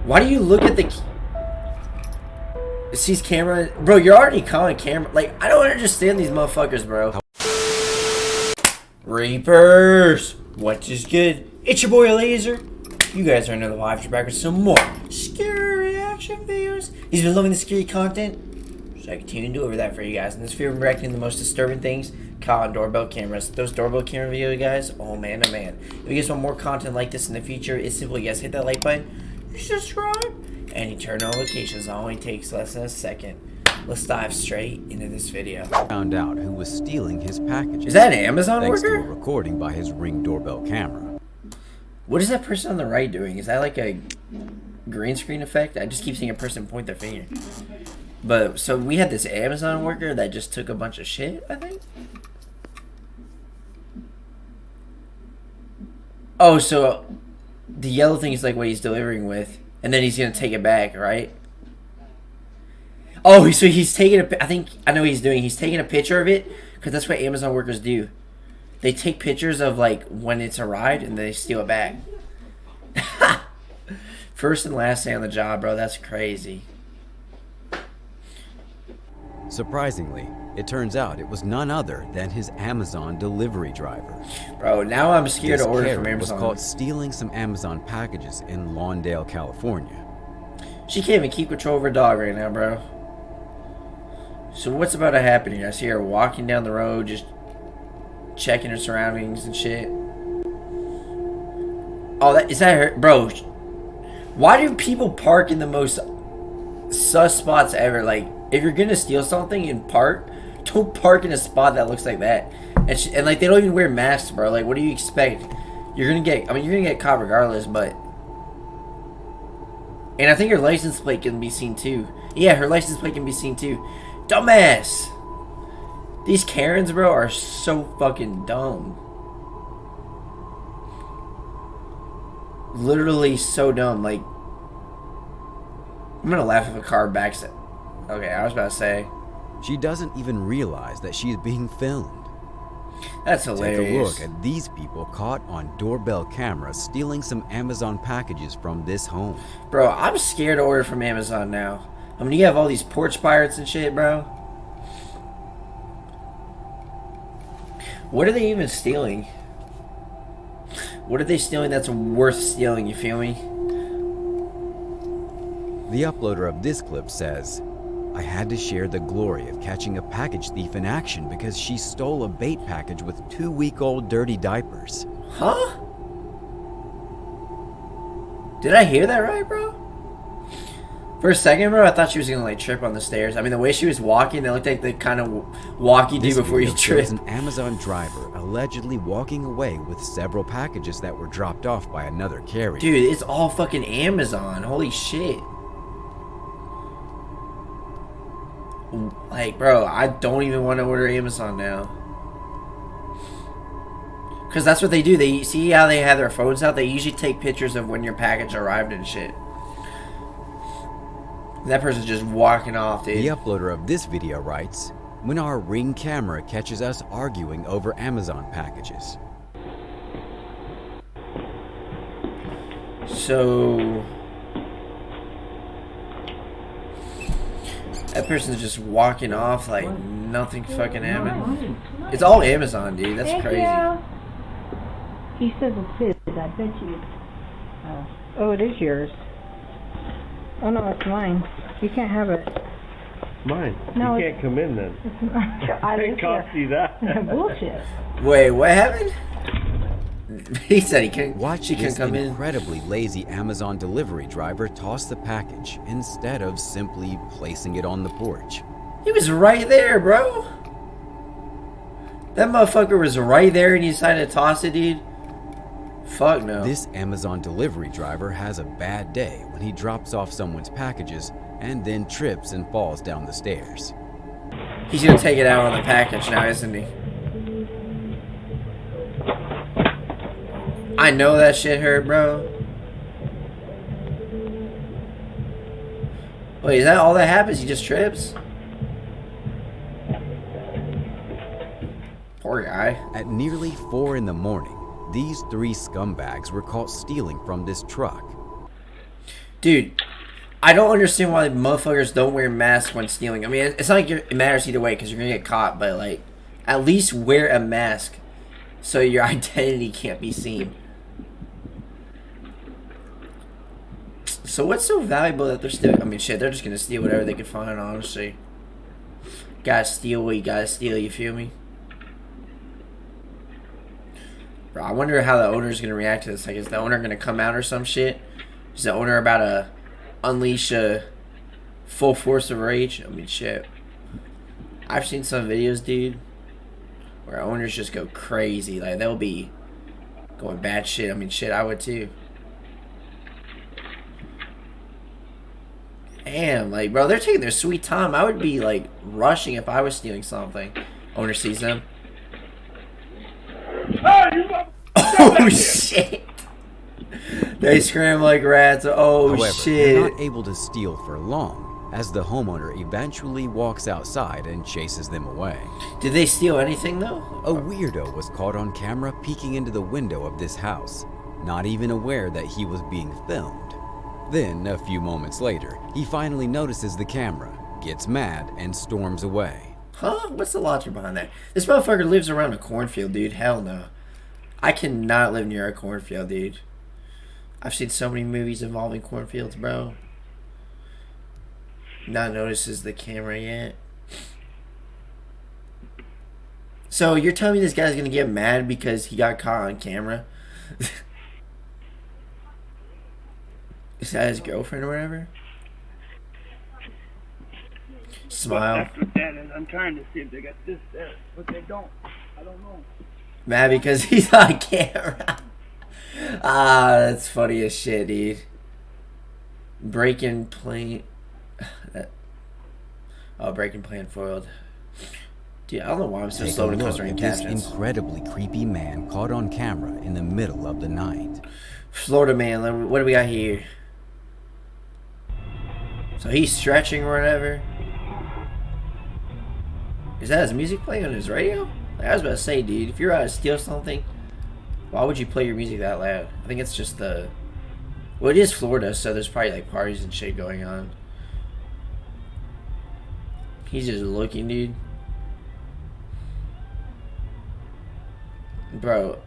Why do you look at the... Sees camera... Bro, you're already calling camera... Like, I don't understand these motherfuckers, bro. Reapers! What is good? It's your boy Laser. You guys are another live back with some more scary reaction videos. He's been loving the scary content, so I continue to do over that for you guys. In this video, I'm reacting to the most disturbing things caught on doorbell cameras. Those doorbell camera videos, guys, oh man, oh man. If you guys want more content like this in the future, it's simply, yes, hit that like button, subscribe, and you turn on notifications. It only takes less than a second. Let's dive straight into this video. Found out who was stealing his packages. Is that an Amazon thanks worker? to a recording by his Ring doorbell camera. What is that person on the right doing? Is that like a green screen effect? I just keep seeing a person point their finger. But, so we had this Amazon worker that just took a bunch of shit, I think? Oh, so the yellow thing is like what he's delivering with, and then he's gonna take it back, right? Oh, so he's taking a... I think I know what he's doing. He's taking a picture of it, because that's what Amazon workers do. They take pictures of, like, when it's arrived, and they steal it back. First and last day on the job, bro. That's crazy. Surprisingly, it turns out it was none other than his Amazon delivery driver. Bro, now I'm scared to order from Karen Amazon. was caught stealing some Amazon packages in Lawndale, California. She can't even keep control of her dog right now, bro. So what's about to happen here? I see her walking down the road, just checking her surroundings and shit. Oh, is that her? Bro, why do people park in the most sus spots ever? Like, if you're gonna steal something and park, don't park in a spot that looks like that. And like, they don't even wear masks, bro. Like, what do you expect? You're gonna get, I mean, you're gonna get caught regardless, but... And I think her license plate can be seen too. Yeah, her license plate can be seen too. Dumbass! These Karens, bro, are so fucking dumb. Literally so dumb. Like, I'm gonna laugh if a car backs it. Okay, I was about to say. She doesn't even realize that she's being filmed. That's hilarious. Take a look at these people caught on doorbell camera stealing some Amazon packages from this home. Bro, I'm scared to order from Amazon now. I mean, you have all these porch pirates and shit, bro. What are they even stealing? What are they stealing that's worth stealing, you feel me? The uploader of this clip says, "I had to share the glory of catching a package thief in action because she stole a bait package with 2-week-old dirty diapers." Huh? Did I hear that right, bro? For a second, bro, I thought she was gonna like trip on the stairs. I mean, the way she was walking, that looked like the kind of walk you do before you trip. An Amazon driver allegedly walking away with several packages that were dropped off by another carrier. Dude, it's all fucking Amazon. Holy shit. Like, bro, I don't even want to order Amazon now. Because that's what they do. They see how they have their phones out? They usually take pictures of when your package arrived and shit. That person's just walking off, dude. The uploader of this video writes, "When our Ring camera catches us arguing over Amazon packages." So... that person's just walking off like nothing fucking happened. It's all Amazon, dude. That's crazy. He says it's his. I bet you. Oh, it is yours. Oh no, it's mine. You can't have it. Mine. No, you can't come in then. It's mine. I It cost you that. Bullshit. Wait, what happened? He said he couldn't. Watch She this couldn't come in. incredibly lazy Amazon delivery driver toss the package instead of simply placing it on the porch. He was right there, bro. That motherfucker was right there and he decided to toss it, dude. Fuck no. This Amazon delivery driver has a bad day when he drops off someone's packages and then trips and falls down the stairs. He's gonna take it out on the package now, isn't he? I know that shit hurt, bro. Wait, is that all that happens? He just trips? Poor guy. At nearly 4 in the morning, these 3 scumbags were caught stealing from this truck. Dude, I don't understand why motherfuckers don't wear masks when stealing. I mean, it's not like it matters either way because you're gonna get caught, but like, at least wear a mask so your identity can't be seen. So what's so valuable that they're stealing? I mean, shit, they're just gonna steal whatever they can find, honestly. Gotta steal what you gotta steal, you feel me? Bro, I wonder how the owner's gonna react to this. Like, is the owner gonna come out or some shit? Is the owner about to unleash a full force of rage? I mean, shit. I've seen some videos, dude, where owners just go crazy. Like, they'll be going bad shit. I mean, shit, I would too. Damn, like, bro, they're taking their sweet time. I would be, like, rushing if I was stealing something. Owner sees them. Oh, shit. They scream like rats. Oh, However, shit. they're not able to steal for long, as the homeowner eventually walks outside and chases them away. Did they steal anything, though? A weirdo was caught on camera peeking into the window of this house, not even aware that he was being filmed. Then, a few moments later, he finally notices the camera, gets mad, and storms away. Huh? What's the logic behind that? This motherfucker lives around a cornfield, dude. Hell no. I cannot live near a cornfield, dude. I've seen so many movies involving cornfields, bro. Not notices the camera yet. So, you're telling me this guy's gonna get mad because he got caught on camera? Is that his girlfriend or whatever? Smile. That's what that is. I'm trying to see if they got this there, but they don't. I don't know. Mad because he's on camera. Ah, that's funny as shit, dude. Breaking plane. Breaking plane foiled. Dude, I don't know why I'm so Take a slow when it look comes to reading at this captions. incredibly creepy man caught on camera in the middle of the night. Florida man, what do we got here? So he's stretching or whatever. Is that his music playing on his radio? Like, I was about to say, dude, if you're out to steal something, why would you play your music that loud? I think it's just the... Well, it is Florida, so there's probably like parties and shit going on. He's just looking, dude. Bro.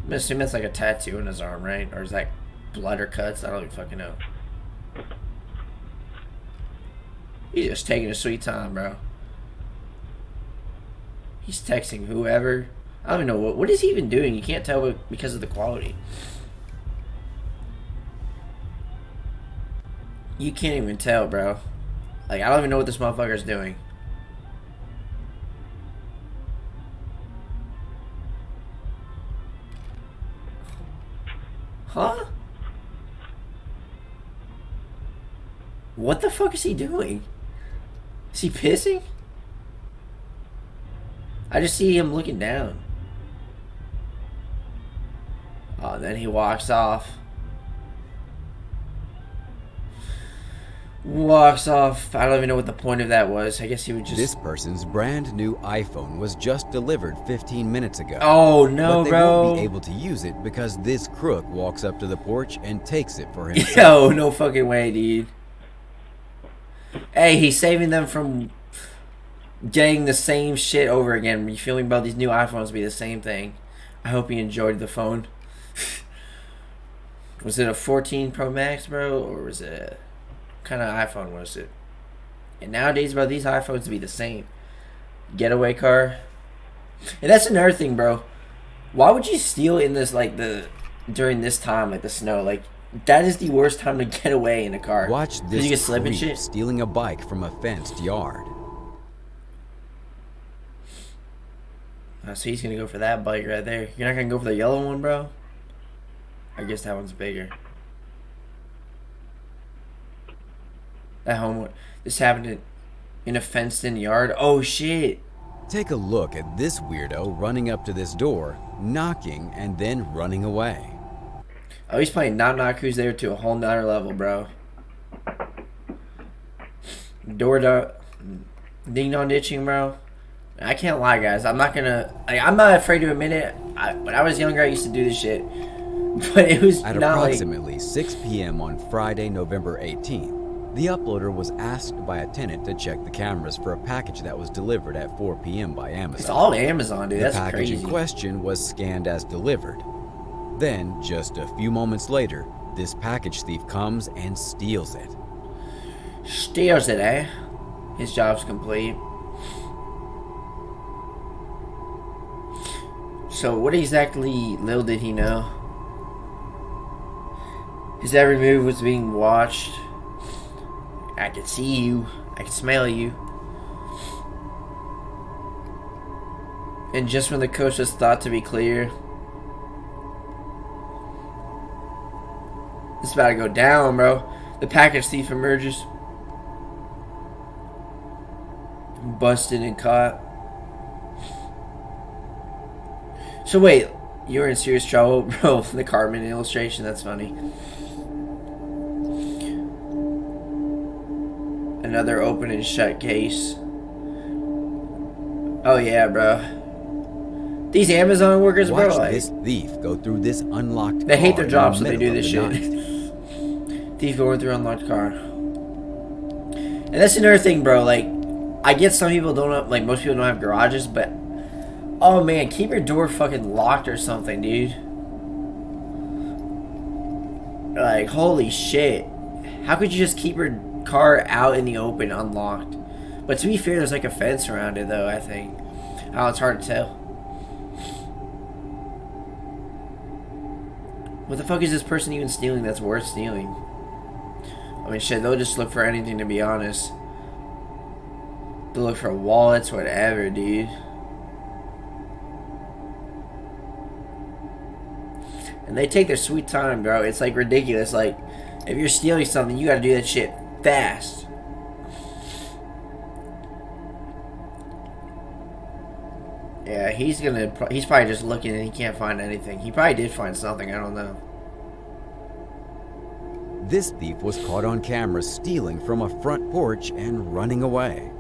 I'm assuming that's like a tattoo on his arm, right? Or is that blood or cuts? I don't even fucking know. He's just taking a sweet time, bro. He's texting whoever. I don't even know. What is he even doing? You can't tell because of the quality. You can't even tell, bro. Like, I don't even know what this motherfucker's doing. Huh? What the fuck is he doing? Is he pissing? I just see him looking down. Oh, then he walks off. Walks off. I don't even know what the point of that was. I guess he would just... This person's brand new iPhone was just delivered 15 minutes ago. Oh, no, but they bro. won't be able to use it because this crook walks up to the porch and takes it for himself. Yo, no fucking way, dude. Hey, he's saving them from getting the same shit over again. You feel me, bro? These new iPhones be the same thing. I hope he enjoyed the phone. Was it a 14 Pro Max, bro? Or was it a... What kind of iPhone was it? And nowadays, bro, these iPhones be the same. Getaway car. And that's another thing, bro. Why would you steal in this, like, during this time, like the snow? Like, that is the worst time to get away in a car. Watch You this get slip and creep shit. stealing a bike from a fenced yard. So he's gonna go for that bike right there. You're not gonna go for the yellow one, bro? I guess that one's bigger. That home. This happened in a fenced-in yard. Oh shit! Take a look at this weirdo running up to this door, knocking, and then running away. Oh, he's playing Knock Knock Who's There to a whole nother level, bro. Ding dong ditching, bro. I can't lie, guys. I'm not gonna. I'm not afraid to admit it. When I was younger, I used to do this shit. But it was At not like... approximately 6 p.m. on Friday, November 18th, the uploader was asked by a tenant to check the cameras for a package that was delivered at 4 p.m. by Amazon. It's all Amazon, dude. The That's package crazy. in question was scanned as delivered. Then, just a few moments later, this package thief comes and steals it. Steals it, eh? His job's complete. So what exactly little did he know? His every move was being watched. I could see you. I could smell you. And just when the coast was thought to be clear, it's about to go down, bro. The package thief emerges. Busted and caught. So wait, you were in serious trouble, bro. The Cartman illustration, that's funny. Another open and shut case. Oh yeah, bro. These Amazon workers, Watch bro, like, this thief go through this unlocked they hate car their jobs, in so the they do middle of this the shit. night. Thief going through unlocked car. And that's another thing, bro. Like, I get some people don't have, like, most people don't have garages, but oh man, keep your door fucking locked or something, dude. Like, holy shit. How could you just keep your car out in the open unlocked? But to be fair, there's like a fence around it, though, I think. Oh, it's hard to tell. What the fuck is this person even stealing that's worth stealing? I mean, shit, they'll just look for anything, to be honest. They'll look for wallets, whatever, dude. And they take their sweet time, bro. It's like ridiculous. Like, if you're stealing something, you gotta do that shit fast. Yeah, he's probably just looking and he can't find anything. He probably did find something, I don't know. This thief was caught on camera stealing from a front porch and running away.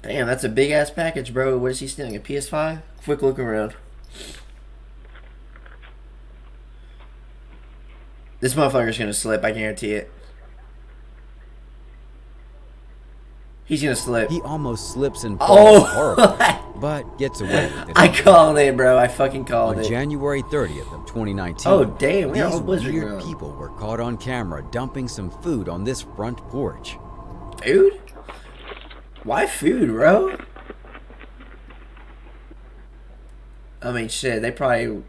Damn, that's a big ass package, bro. What is he stealing? A PS5? Quick look around. This motherfucker's gonna slip, I guarantee it. He's gonna slip. He almost slips and falls horribly, but gets away with it. I called it, bro. I fucking called On it. January 30th of 2019, Oh, damn, we got a these whole blizzard weird going on. people were caught on camera dumping some food on this front porch. Food? Why food, bro? I mean, shit, they probably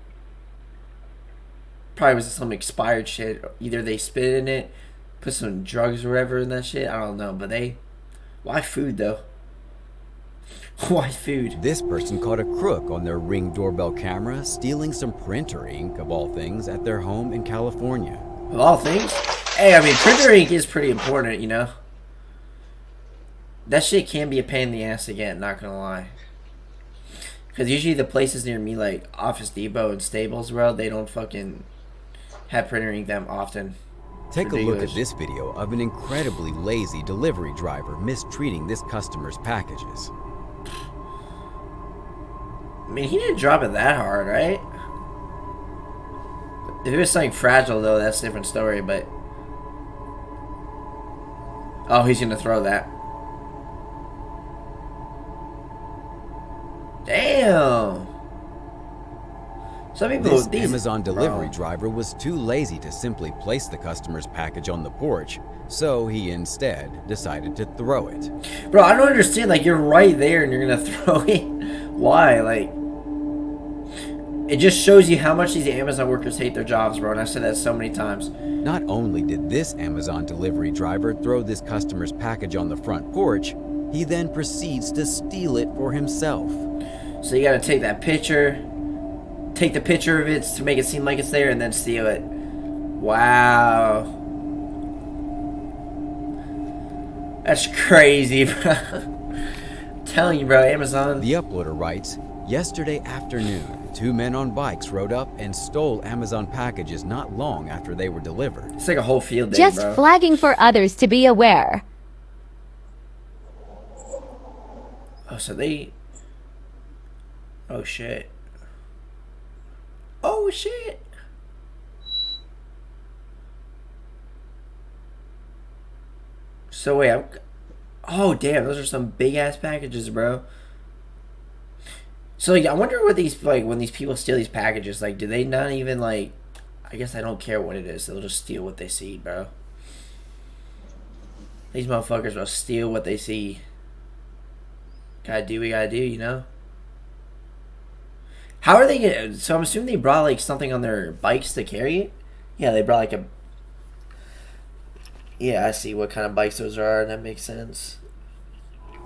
was some expired shit. Either they spit in it, put some drugs or whatever in that shit. I don't know, but why food though? Why food? This person caught a crook on their Ring doorbell camera stealing some printer ink, of all things, at their home in California. Of all things? Hey, I mean, printer ink is pretty important, you know? That shit can be a pain in the ass to get, not gonna lie. Because usually the places near me, like Office Depot and Staples, bro, they don't fucking have printer ink that often. Take a look at Ridiculous. this video of an incredibly lazy delivery driver mistreating this customer's packages. I mean, he didn't drop it that hard, right? If it was something fragile, though, that's a different story, but... Oh, he's gonna throw that. Damn! Some people... This Amazon delivery driver was too lazy to simply place the customer's package on the porch, so he instead decided to throw it. Bro, I don't understand. Like, you're right there and you're gonna throw it. Why? Like... It just shows you how much these Amazon workers hate their jobs, bro. And I've said that so many times. Not only did this Amazon delivery driver throw this customer's package on the front porch, he then proceeds to steal it for himself. So you gotta take that picture, take the picture of it to make it seem like it's there, and then steal it. Wow. That's crazy, bro. I'm telling you, bro, Amazon. The uploader writes, yesterday afternoon, two men on bikes rode up and stole Amazon packages not long after they were delivered. It's like a whole field day, Just bro. flagging for others to be aware. Oh, so they... Oh, shit. Oh shit. So wait, oh damn, those are some big ass packages, bro. So like, I wonder what these, like, when these people steal these packages, like, do they not even, like, I guess I don't care what it is, they'll just steal what they see, bro. These motherfuckers will steal what they see. Gotta do what we gotta do, you know? How are they gonna, so I'm assuming they brought, like, something on their bikes to carry it? Yeah, they brought, like, a, yeah, I see what kind of bikes those are, and that makes sense.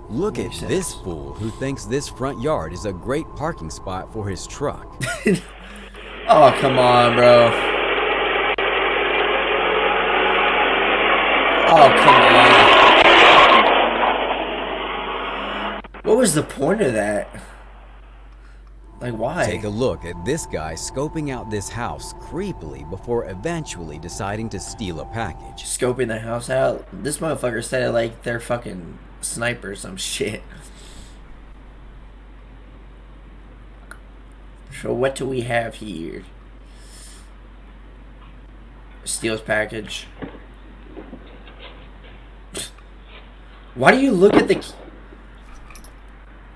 Look at this fool who thinks this front yard is a great parking spot for his truck. Oh, come on, bro. Oh, come on. What was the point of that? Like, why? Take a look at this guy scoping out this house creepily before eventually deciding to steal a package. Scoping the house out? This motherfucker said it like they're fucking sniper or some shit. So what do we have here? Steals package. Why do you look at the...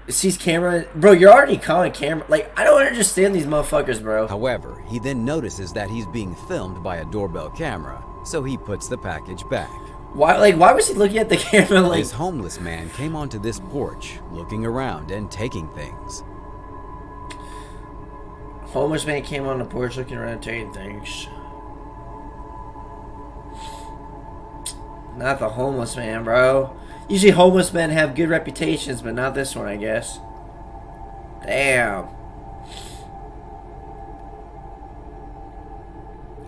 Sees camera, bro. You're already calling camera. Like, I don't understand these motherfuckers, bro. However, he then notices that he's being filmed by a doorbell camera, so he puts the package back. Why? Like, why was he looking at the camera? Like, this homeless man came onto this porch, looking around and taking things. Homeless man came on the porch, looking around, and taking things. Not the homeless man, bro. Usually homeless men have good reputations, but not this one, I guess. Damn.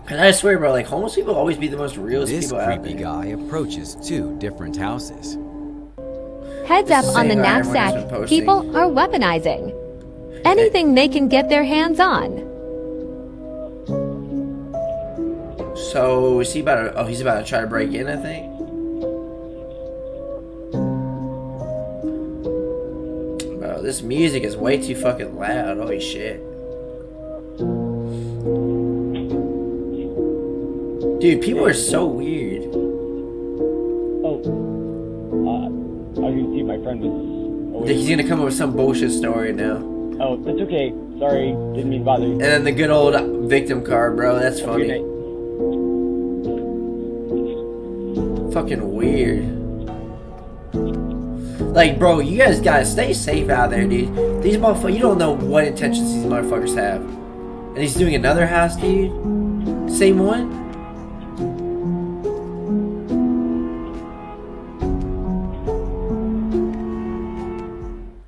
And I swear, bro, like, homeless people always be the most realest people out there. This creepy guy approaches 2 different houses. Heads up on the knapsack. People are weaponizing anything they can get their hands on. So, is he about to... Oh, he's about to try to break in, I think. Bro, this music is way too fucking loud. Holy shit. Dude, people are so weird. Oh, I was gonna see my friend was... He's gonna come up with some bullshit story now. Oh, that's okay. Sorry, didn't mean to bother you. And then the good old victim card, bro. That's funny. Fucking weird. Like, bro, you guys gotta stay safe out there, dude. These motherfuckers, you don't know what intentions these motherfuckers have. And he's doing another house, dude? Same one?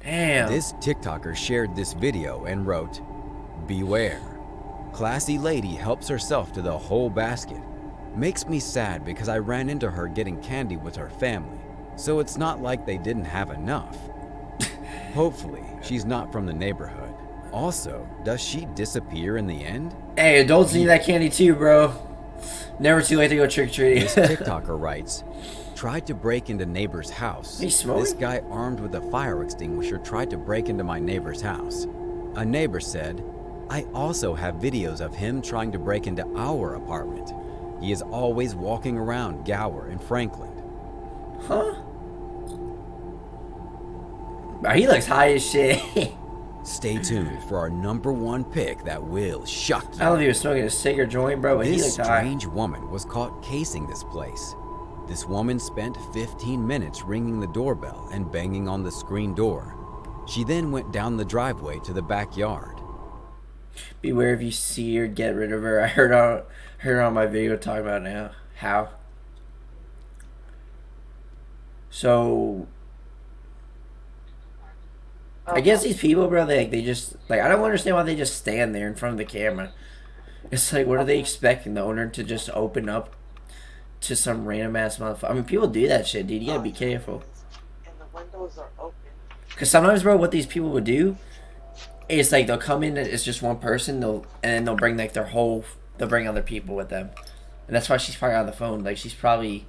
Damn. This TikToker shared this video and wrote, "Beware. Classy lady helps herself to the whole basket. Makes me sad because I ran into her getting candy with her family. So it's not like they didn't have enough. Hopefully, she's not from the neighborhood. Also, does she disappear in the end?" Hey, adults need that candy too, bro. Never too late to go trick-or-treating. This TikToker writes, "Tried to break into neighbor's house. He's smoking? This guy armed with a fire extinguisher tried to break into my neighbor's house. A neighbor said, I also have videos of him trying to break into our apartment. He is always walking around Gower and Franklin." Huh? Bro, he looks high as shit. Stay tuned for our #1 pick that will shock you. I don't know if he was smoking a cig or joint, bro, but he This looked high. strange woman was caught casing this place. This woman spent 15 minutes ringing the doorbell and banging on the screen door. She then went down the driveway to the backyard. Beware if you see her, get rid of her. I heard on my video talking about it now. How? So, I guess these people, bro, they just, like, I don't understand why they just stand there in front of the camera. It's like, what are they expecting? The owner to just open up to some random ass motherfucker? I mean, people do that shit, dude. You gotta be careful. And the windows are open. Because sometimes, bro, what these people would do is, like, they'll come in, it's just one person, and then they'll bring, like, they'll bring other people with them. And that's why she's probably on the phone. Like, she's probably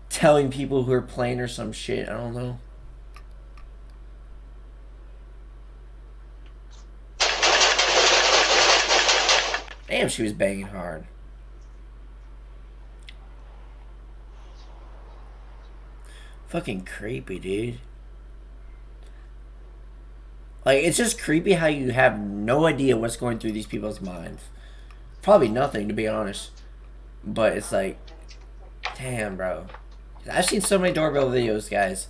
telling people who are playing or some shit. I don't know. Damn, she was banging hard. Fucking creepy, dude. Like, it's just creepy how you have no idea what's going through these people's minds. Probably nothing, to be honest. But it's like, damn, bro. I've seen so many doorbell videos, guys.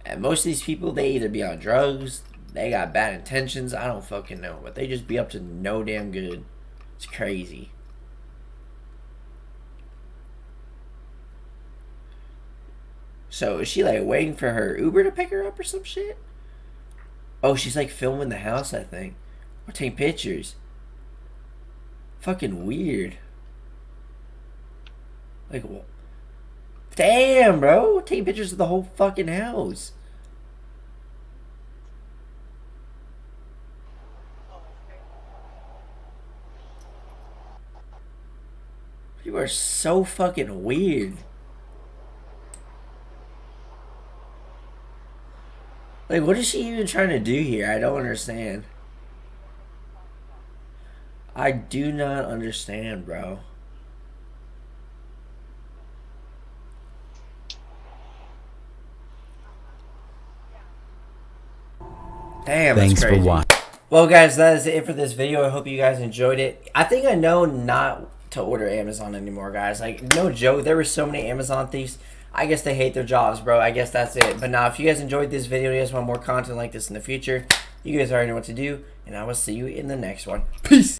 And most of these people, they either be on drugs, they got bad intentions, I don't fucking know. But they just be up to no damn good. It's crazy. So, is she like waiting for her Uber to pick her up or some shit? Oh, she's like filming the house, I think. Or taking pictures. Fucking weird. Like, what? Damn, bro. Taking pictures of the whole fucking house. You are so fucking weird. Like, what is she even trying to do here? I don't understand. I do not understand, bro. Damn, Thanks that's crazy. for watching. Well, guys, that is it for this video. I hope you guys enjoyed it. I think I know not to order Amazon anymore, guys. Like, no joke. There were so many Amazon thieves. I guess they hate their jobs, bro. I guess that's it. But now, if you guys enjoyed this video and you guys want more content like this in the future, you guys already know what to do. And I will see you in the next one. Peace.